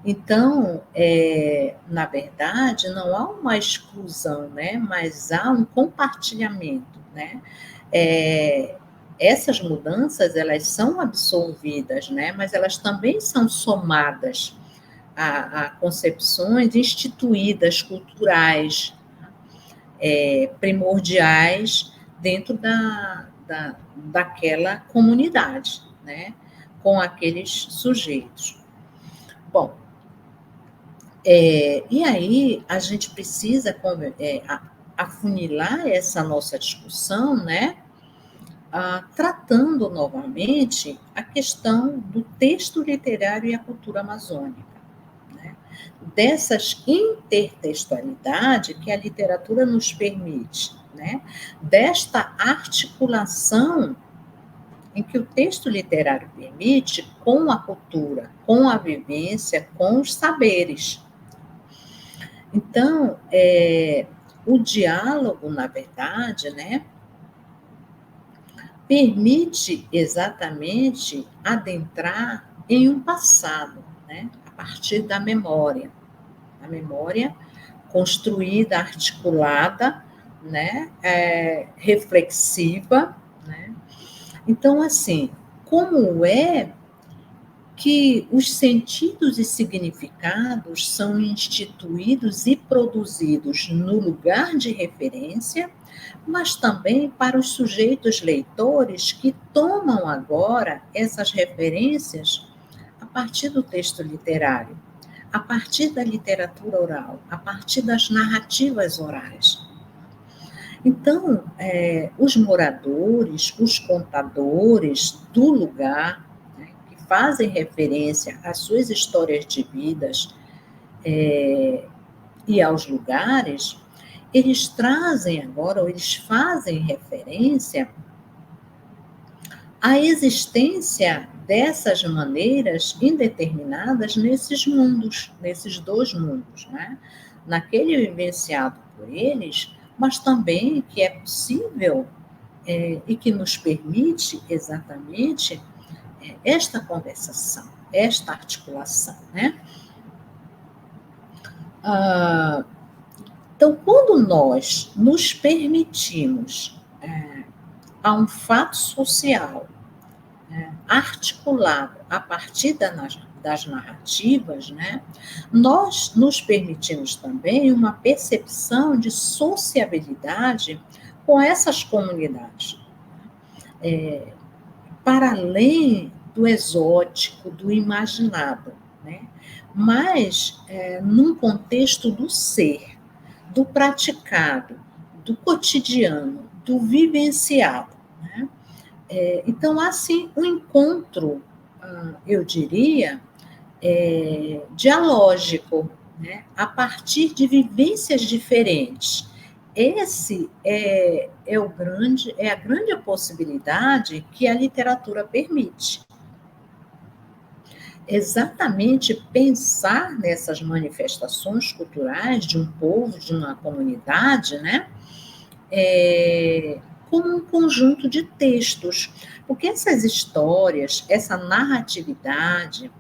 Então, na verdade, não há uma exclusão, né? Mas há um compartilhamento, né? Essas mudanças, elas são absorvidas, né? Mas elas também são somadas a concepções instituídas, culturais, primordiais dentro daquela comunidade, né? Com aqueles sujeitos. Bom, e aí a gente precisa afunilar essa nossa discussão, né? Tratando novamente a questão do texto literário e a cultura amazônica, né? Dessas intertextualidade que a literatura nos permite, né? Desta articulação em que o texto literário permite com a cultura, com a vivência, com os saberes. Então, o diálogo, na verdade, né, permite exatamente adentrar em um passado, né, a partir da memória. A memória construída, articulada, né, reflexiva, né? Então, assim, como é que os sentidos e significados são instituídos e produzidos no lugar de referência, mas também para os sujeitos leitores que tomam agora essas referências a partir do texto literário, a partir da literatura oral, a partir das narrativas orais. Então, os moradores, os contadores do lugar, né, que fazem referência às suas histórias de vidas e aos lugares, eles trazem agora, ou eles fazem referência à existência dessas maneiras indeterminadas nesses mundos, nesses dois mundos, né? Naquele vivenciado por eles, mas também que é possível e que nos permite exatamente esta conversação, esta articulação, né? Então, quando nós nos permitimos a um fato social articulado a partir das narrativas, né, nós nos permitimos também uma percepção de sociabilidade com essas comunidades, para além do exótico, do imaginado, né, mas num contexto do ser, do praticado, do cotidiano, do vivenciado, né? Então, há sim um encontro, eu diria, dialógico, né, a partir de vivências diferentes. Esse é a grande possibilidade que a literatura permite. Exatamente pensar nessas manifestações culturais de um povo, de uma comunidade, né? Como um conjunto de textos. Porque essas histórias, essa narratividade,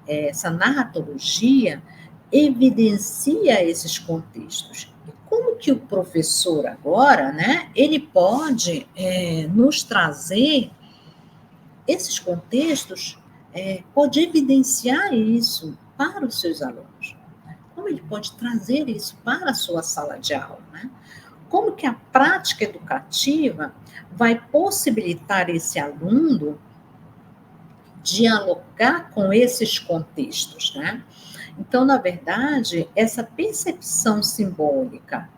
essa narratologia evidencia esses contextos. E como que o professor agora, né, ele pode nos trazer esses contextos, pode evidenciar isso para os seus alunos? Como ele pode trazer isso para a sua sala de aula, né? Como que a prática educativa vai possibilitar esse aluno dialogar com esses contextos, né? Então, na verdade, essa percepção simbólica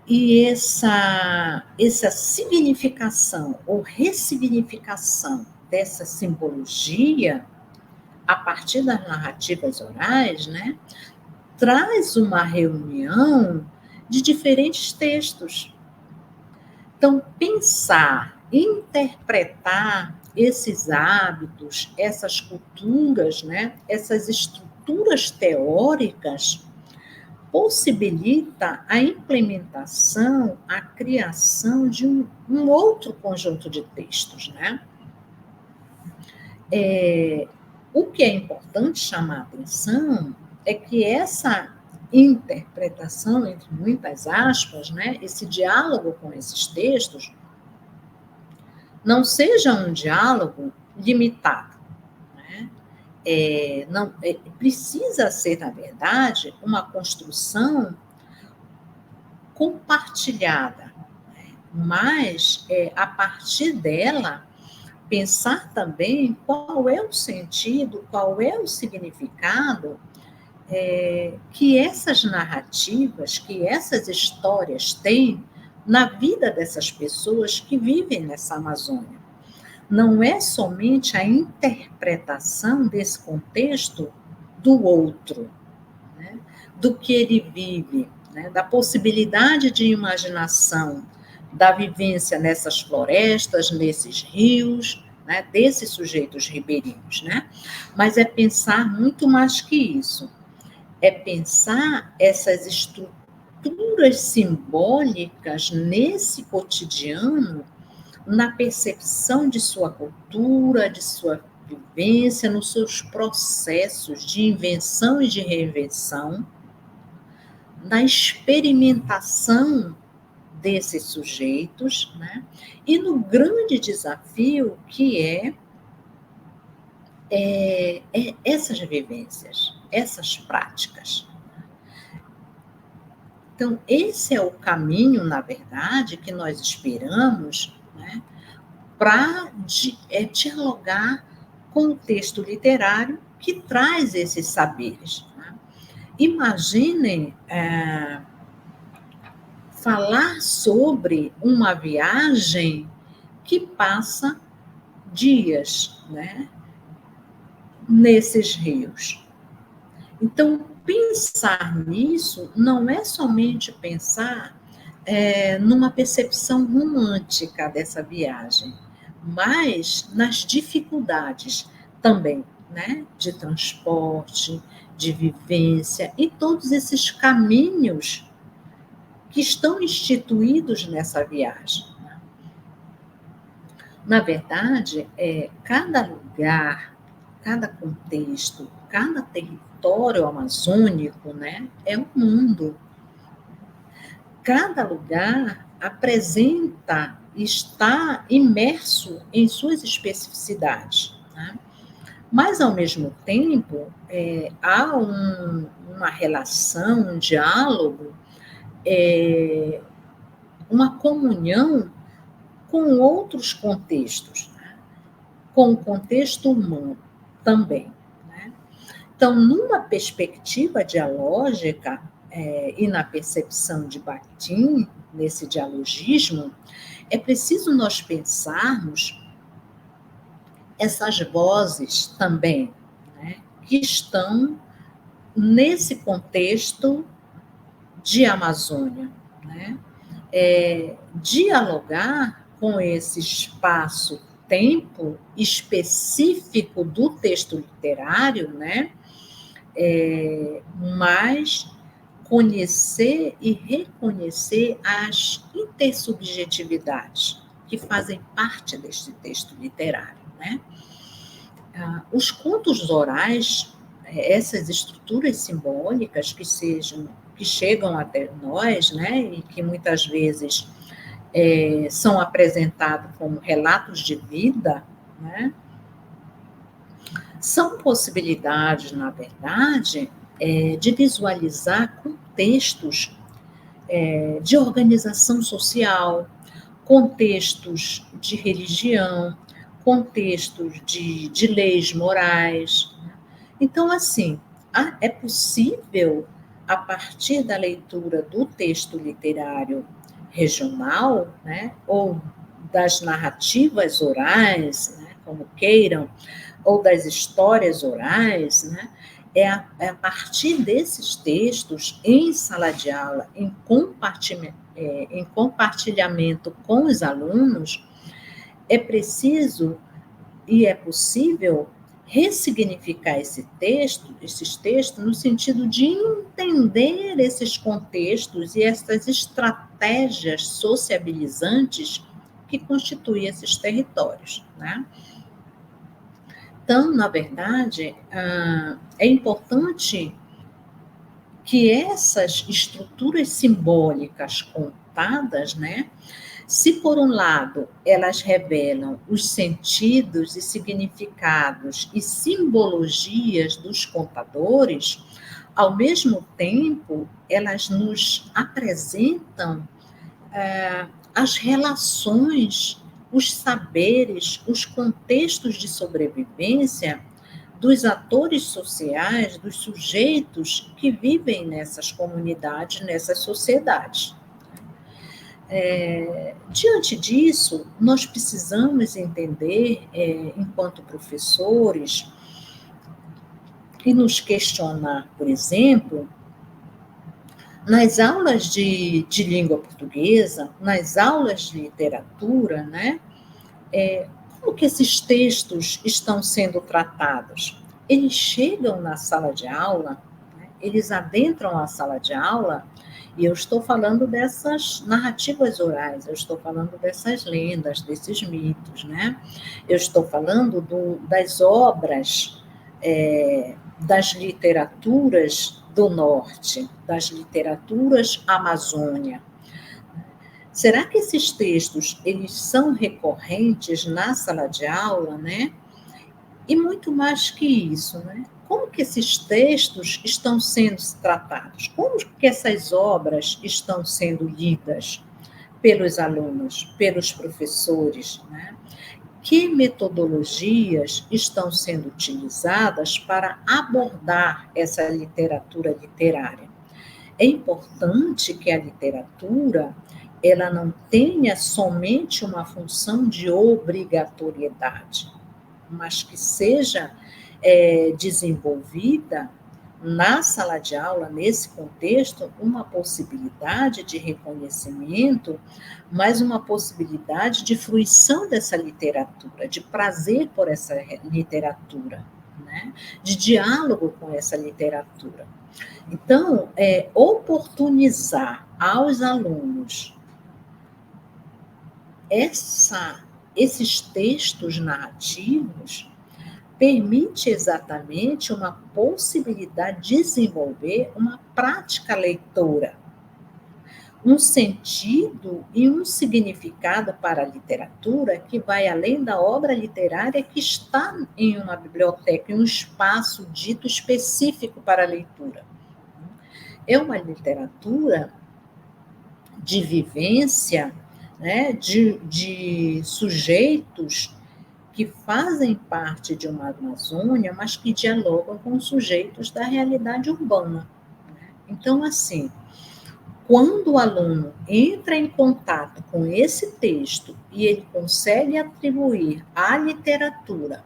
e essa significação ou ressignificação dessa simbologia a partir das narrativas orais, né, traz uma reunião de diferentes textos. Então, pensar, interpretar esses hábitos, essas culturas, né, essas estruturas teóricas, possibilita a implementação, a criação de um outro conjunto de textos, né? O que é importante chamar a atenção é que essa interpretação, entre muitas aspas, né, esse diálogo com esses textos, não seja um diálogo limitado. Né? Precisa ser, na verdade, uma construção compartilhada, né? Mas, a partir dela, pensar também qual é o sentido, qual é o significado que essas narrativas, que essas histórias têm na vida dessas pessoas que vivem nessa Amazônia. Não é somente a interpretação desse contexto do outro, né? Do que ele vive, né? Da possibilidade de imaginação, da vivência nessas florestas, nesses rios, né? Desses sujeitos ribeirinhos, né? Mas é pensar muito mais que isso. É pensar essas estruturas simbólicas nesse cotidiano, na percepção de sua cultura, de sua vivência, nos seus processos de invenção e de reinvenção, na experimentação desses sujeitos, né? E no grande desafio que é essas vivências, essas práticas. Então, esse é o caminho, na verdade, que nós esperamos, né, para dialogar com o texto literário que traz esses saberes. Né? Imaginem falar sobre uma viagem que passa dias, né, nesses rios. Então, pensar nisso não é somente pensar numa percepção romântica dessa viagem, mas nas dificuldades também, né, de transporte, de vivência e todos esses caminhos que estão instituídos nessa viagem. Na verdade, cada lugar, cada contexto, cada território amazônico, né, é um mundo. Cada lugar apresenta, está imerso em suas especificidades. Né? Mas, ao mesmo tempo, há uma relação, um diálogo, uma comunhão com outros contextos, né? Com o contexto humano também. Né? Então, numa perspectiva dialógica, e na percepção de Bakhtin, nesse dialogismo, é preciso nós pensarmos essas vozes também, né, que estão nesse contexto de Amazônia, né? Dialogar com esse espaço-tempo específico do texto literário, né? Mas conhecer e reconhecer as intersubjetividades que fazem parte deste texto literário, né? Os contos orais, essas estruturas simbólicas que chegam até nós, né, e que muitas vezes são apresentados como relatos de vida, né, são possibilidades, na verdade, de visualizar contextos de organização social, contextos de religião, contextos de leis morais. Então, assim, é possível, a partir da leitura do texto literário regional, né, ou das narrativas orais, né, como queiram, ou das histórias orais, né, a partir desses textos, em sala de aula, em compartilhamento com os alunos, é preciso e é possível ressignificar esses textos, no sentido de entender esses contextos e essas estratégias sociabilizantes que constituem esses territórios, né? Então, na verdade, é importante que essas estruturas simbólicas contadas, né, se por um lado elas revelam os sentidos e significados e simbologias dos contadores, ao mesmo tempo elas nos apresentam as relações, os saberes, os contextos de sobrevivência dos atores sociais, dos sujeitos que vivem nessas comunidades, nessas sociedades. Diante disso, nós precisamos entender, enquanto professores, e nos questionar, por exemplo, nas aulas de língua portuguesa, nas aulas de literatura, né? Como que esses textos estão sendo tratados? Eles chegam na sala de aula, né? Eles adentram a sala de aula, e eu estou falando dessas narrativas orais, eu estou falando dessas lendas, desses mitos, né? Eu estou falando das obras, das literaturas do norte, das literaturas amazônia. Será que esses textos, eles são recorrentes na sala de aula, né? E muito mais que isso, né? Como que esses textos estão sendo tratados? Como que essas obras estão sendo lidas pelos alunos, pelos professores, né? Que metodologias estão sendo utilizadas para abordar essa literatura literária? É importante que a literatura ela não tenha somente uma função de obrigatoriedade, mas que seja desenvolvida na sala de aula, nesse contexto, uma possibilidade de reconhecimento, mas uma possibilidade de fruição dessa literatura, de prazer por essa literatura, né? De diálogo com essa literatura. Então, oportunizar aos alunos esses textos narrativos permite exatamente uma possibilidade de desenvolver uma prática leitora, um sentido e um significado para a literatura que vai além da obra literária que está em uma biblioteca, em um espaço dito específico para a leitura. É uma literatura de vivência, né, de sujeitos que fazem parte de uma Amazônia, mas que dialogam com sujeitos da realidade urbana. Então, assim, quando o aluno entra em contato com esse texto e ele consegue atribuir à literatura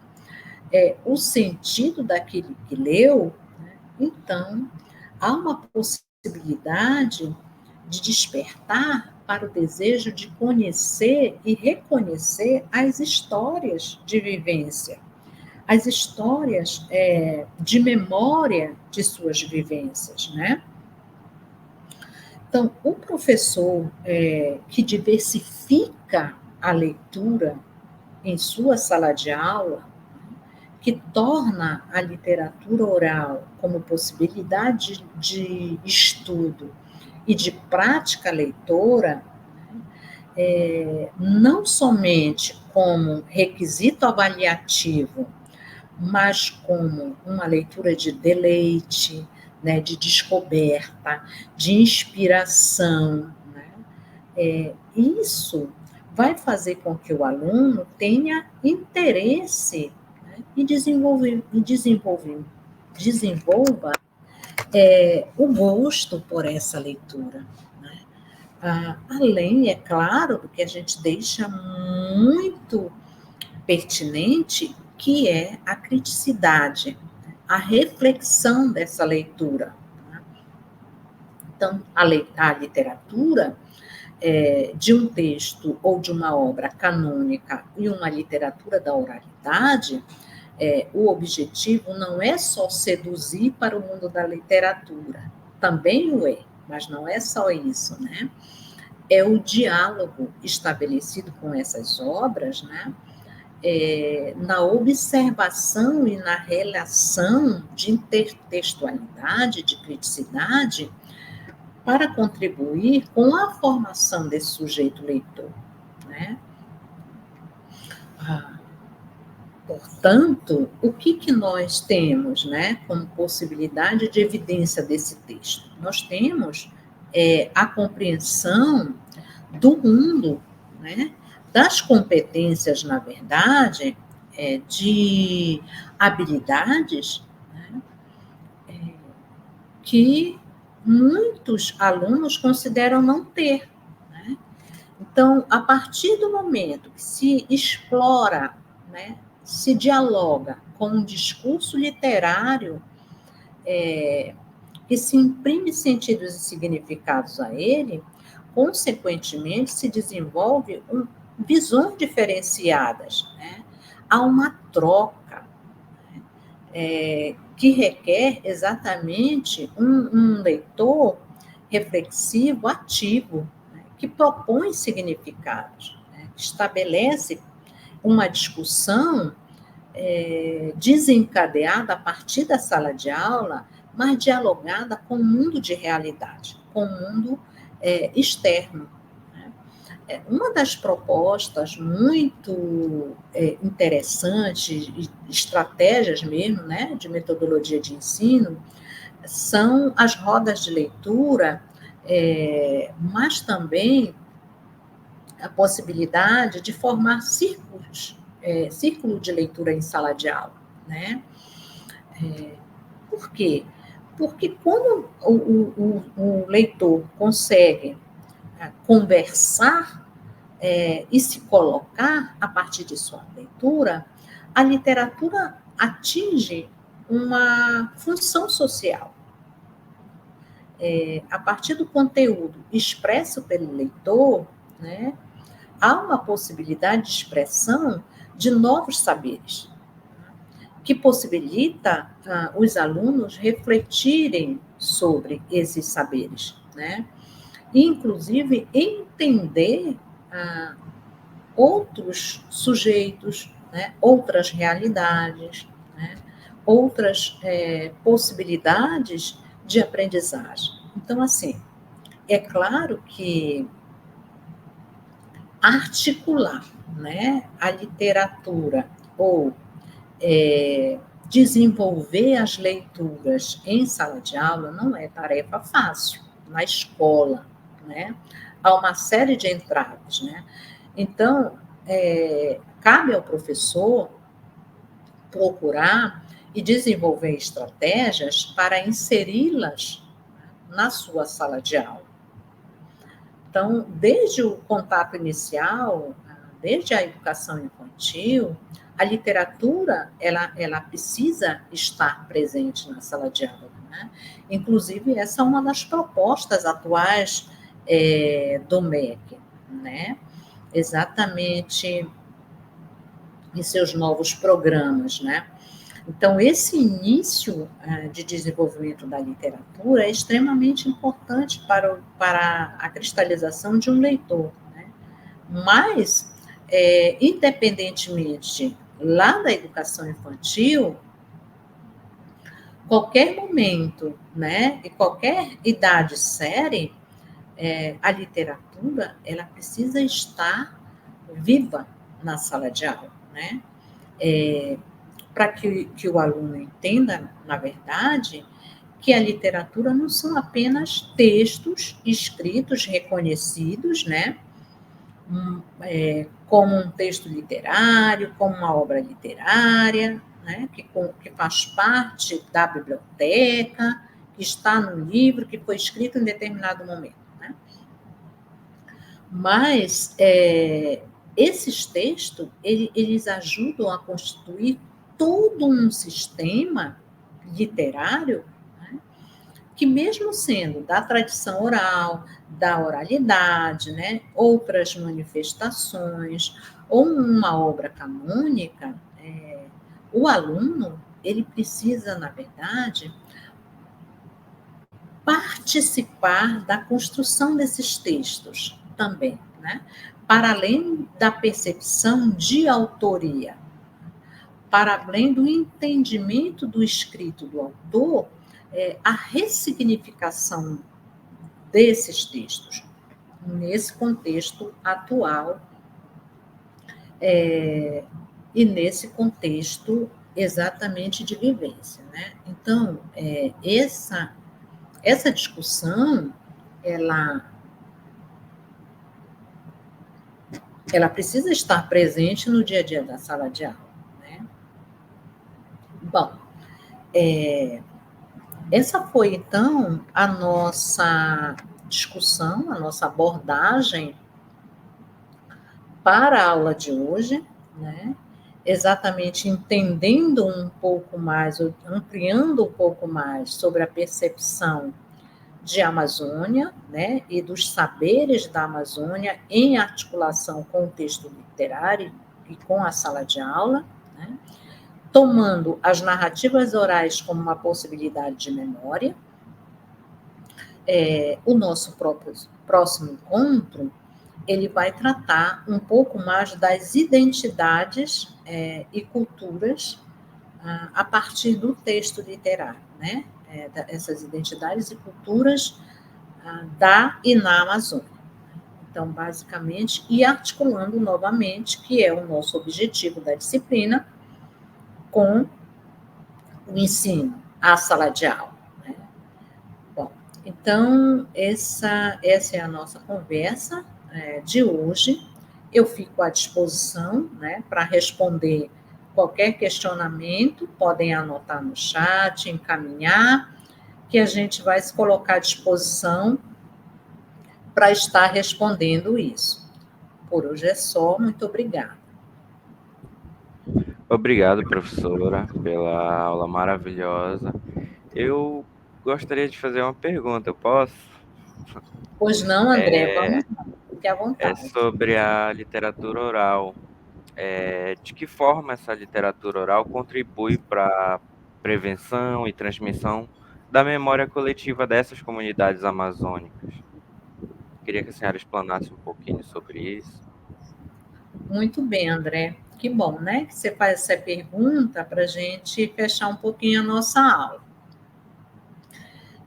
o sentido daquilo que leu, Então, há uma possibilidade de despertar para o desejo de conhecer e reconhecer as histórias de vivência, as histórias de memória de suas vivências, né? Então, o professor que diversifica a leitura em sua sala de aula, que torna a literatura oral como possibilidade de estudo e de prática leitora, não somente como requisito avaliativo, mas como uma leitura de deleite, né, de descoberta, de inspiração, né? Isso vai fazer com que o aluno tenha interesse, né, e desenvolva o gosto por essa leitura, né? Além, é claro, do que a gente deixa muito pertinente, que é a criticidade, a reflexão dessa leitura. Então, a literatura de um texto ou de uma obra canônica e uma literatura da oralidade, o objetivo não é só seduzir para o mundo da literatura, também o é, mas não é só isso, né? É o diálogo estabelecido com essas obras, né? Na observação e na relação de intertextualidade, de criticidade, para contribuir com a formação desse sujeito leitor, né? Portanto, o que nós temos, né, como possibilidade de evidência desse texto? Nós temos a compreensão do mundo, né, das competências, na verdade, de habilidades, né, que muitos alunos consideram não ter, né? Então, a partir do momento que se explora, né, se dialoga com um discurso literário que se imprime sentidos e significados a ele, consequentemente se desenvolve visões diferenciadas, né? Há uma troca que requer exatamente um leitor reflexivo, ativo, né? Que propõe significados, né? Que estabelece uma discussão desencadeada a partir da sala de aula, mas dialogada com o mundo de realidade, com o mundo externo. Né? Uma das propostas muito interessantes, estratégias mesmo, né, de metodologia de ensino, são as rodas de leitura, mas também a possibilidade de formar círculos, círculo de leitura em sala de aula, né? Por quê? Porque quando o leitor consegue conversar e se colocar a partir de sua leitura, a literatura atinge uma função social. A partir do conteúdo expresso pelo leitor, né, há uma possibilidade de expressão de novos saberes, que possibilita os alunos refletirem sobre esses saberes, né? E, inclusive, entender outros sujeitos, né? Outras realidades, né? Outras possibilidades de aprendizagem. Então, assim, é claro que articular, né, a literatura ou desenvolver as leituras em sala de aula não é tarefa fácil na escola, né? Há uma série de entraves, né? Então, cabe ao professor procurar e desenvolver estratégias para inseri-las na sua sala de aula. Então, desde o contato inicial, desde a educação infantil, a literatura ela precisa estar presente na sala de aula. né? Inclusive, essa é uma das propostas atuais do MEC, né? Exatamente em seus novos programas, né? Então, esse início de desenvolvimento da literatura é extremamente importante para a cristalização de um leitor, né? Mas, independentemente lá da educação infantil, qualquer momento, né, e qualquer idade série, a literatura ela precisa estar viva na sala de aula, né? Para que o aluno entenda, na verdade, que a literatura não são apenas textos escritos, reconhecidos, né? Como um texto literário, como uma obra literária, né? Que faz parte da biblioteca, que está no livro, que foi escrito em determinado momento, né? Mas esses textos, eles ajudam a constituir todo um sistema literário, né, que mesmo sendo da tradição oral, da oralidade, né, outras manifestações, ou uma obra canônica, o aluno, ele precisa, na verdade, participar da construção desses textos também, né? Para além da percepção de autoria, para além do entendimento do escrito do autor, a ressignificação desses textos, nesse contexto atual, e nesse contexto exatamente de vivência, né? Então, essa discussão, ela precisa estar presente no dia a dia da sala de aula, né? Bom, essa foi, então, a nossa discussão, a nossa abordagem para a aula de hoje, né? Exatamente entendendo um pouco mais, ampliando um pouco mais sobre a percepção de Amazônia, né, e dos saberes da Amazônia em articulação com o texto literário e com a sala de aula, né, tomando as narrativas orais como uma possibilidade de memória. O nosso próximo encontro, ele vai tratar um pouco mais das identidades e culturas a partir do texto literário, né? Essas identidades e culturas da e na Amazônia. Então, basicamente, e articulando novamente, que é o nosso objetivo da disciplina, com o ensino, a sala de aula. Né? Bom, então, essa é a nossa conversa de hoje. Eu fico à disposição, né, para responder qualquer questionamento, podem anotar no chat, encaminhar, que a gente vai se colocar à disposição para estar respondendo isso. Por hoje é só, muito obrigada. Obrigado, professora, pela aula maravilhosa. Eu gostaria de fazer uma pergunta, eu posso? Pois não, André, vamos lá, fique à É vontade. sobre a literatura oral. De que forma essa literatura oral contribui para a prevenção e transmissão da memória coletiva dessas comunidades amazônicas? Queria que a senhora explanasse um pouquinho sobre isso. Muito bem, André. Que bom, né? Que você faz essa pergunta para a gente fechar um pouquinho a nossa aula.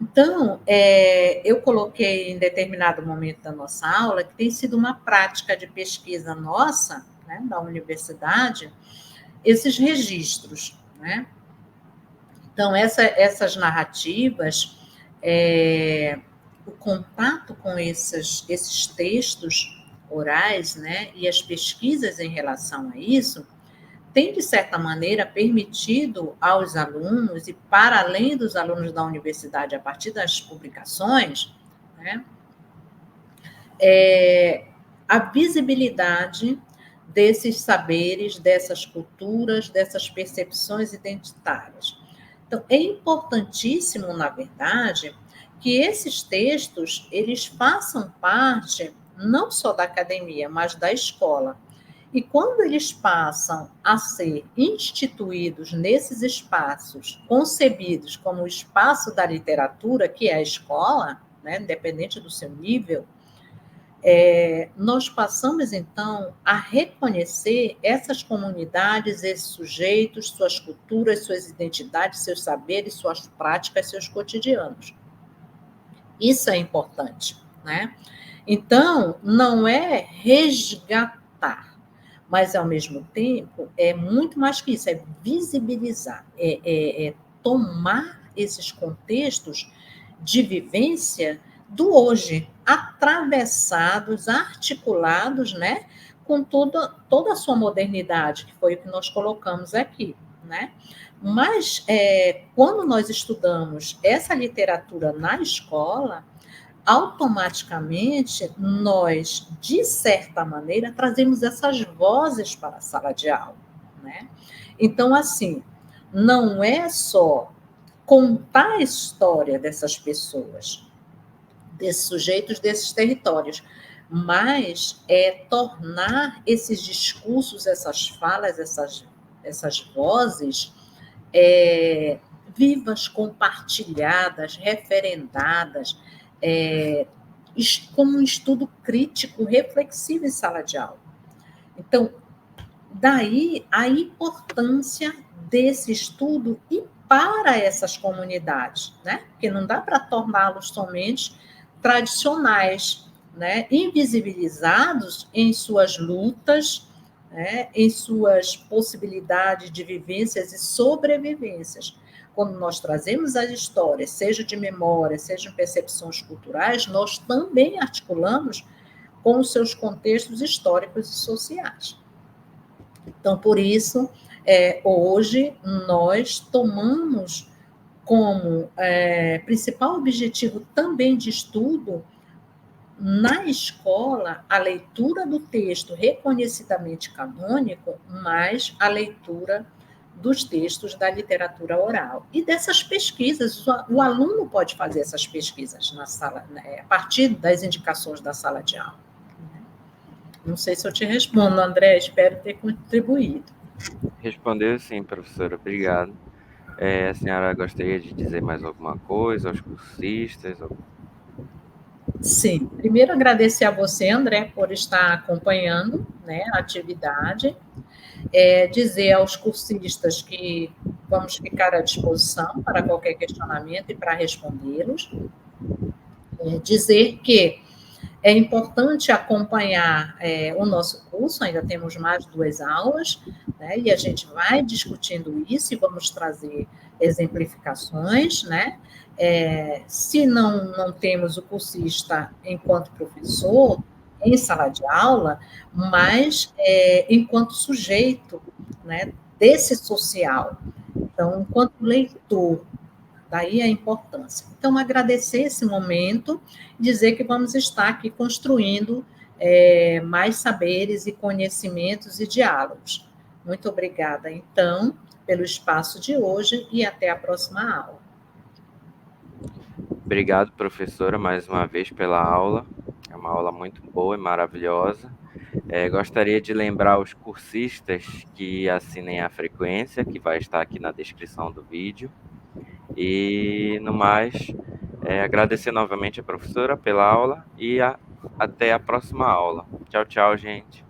Então, eu coloquei em determinado momento da nossa aula que tem sido uma prática de pesquisa nossa, né, da universidade, esses registros, né? Então, essas narrativas, o contato com esses textos orais, né, e as pesquisas em relação a isso, tem, de certa maneira, permitido aos alunos, e para além dos alunos da universidade, a partir das publicações, né, a visibilidade desses saberes, dessas culturas, dessas percepções identitárias. Então, é importantíssimo, na verdade, que esses textos eles façam parte não só da academia, mas da escola. E quando eles passam a ser instituídos nesses espaços, concebidos como o espaço da literatura, que é a escola, né, independente do seu nível, nós passamos, então, a reconhecer essas comunidades, esses sujeitos, suas culturas, suas identidades, seus saberes, suas práticas, seus cotidianos. Isso é importante, né? Então, não é resgatar, mas, ao mesmo tempo, é muito mais que isso, é visibilizar, é tomar esses contextos de vivência do hoje, atravessados, articulados, né, com toda a sua modernidade, que foi o que nós colocamos aqui, né? Mas, quando nós estudamos essa literatura na escola, automaticamente nós, de certa maneira, trazemos essas vozes para a sala de aula, né? Então, assim, não é só contar a história dessas pessoas, desses sujeitos, desses territórios, mas é tornar esses discursos, essas falas, essas vozes vivas, compartilhadas, referendadas, é, como um estudo crítico, reflexivo em sala de aula. Então, daí a importância desse estudo e para essas comunidades, né? Porque não dá para torná-los somente tradicionais, né? Invisibilizados em suas lutas, né? Em suas possibilidades de vivências e sobrevivências. Quando nós trazemos as histórias, seja de memória, seja de percepções culturais, nós também articulamos com os seus contextos históricos e sociais. Então, por isso, hoje, nós tomamos como principal objetivo também de estudo, na escola, a leitura do texto reconhecidamente canônico, mais a leitura dos textos da literatura oral. E dessas pesquisas, o aluno pode fazer essas pesquisas na sala, né, a partir das indicações da sala de aula. Não sei se eu te respondo, André, espero ter contribuído. Respondeu sim, professora. Obrigado. A senhora gostaria de dizer mais alguma coisa aos cursistas? Sim, primeiro agradecer a você, André, por estar acompanhando, né, a atividade, dizer aos cursistas que vamos ficar à disposição para qualquer questionamento e para respondê-los, dizer que é importante acompanhar o nosso curso, ainda temos mais 2 aulas, né, e a gente vai discutindo isso e vamos trazer exemplificações, né? Se não temos o cursista enquanto professor em sala de aula, mas enquanto sujeito, né, desse social. Então, enquanto leitor, daí a importância. Então, agradecer esse momento, dizer que vamos estar aqui construindo mais saberes e conhecimentos e diálogos. Muito obrigada, então, pelo espaço de hoje e até a próxima aula. Obrigado, professora, mais uma vez pela aula. É uma aula muito boa e maravilhosa. Gostaria de lembrar os cursistas que assinem a frequência, que vai estar aqui na descrição do vídeo. E, no mais, agradecer novamente a professora pela aula e até a próxima aula. Tchau, tchau, gente.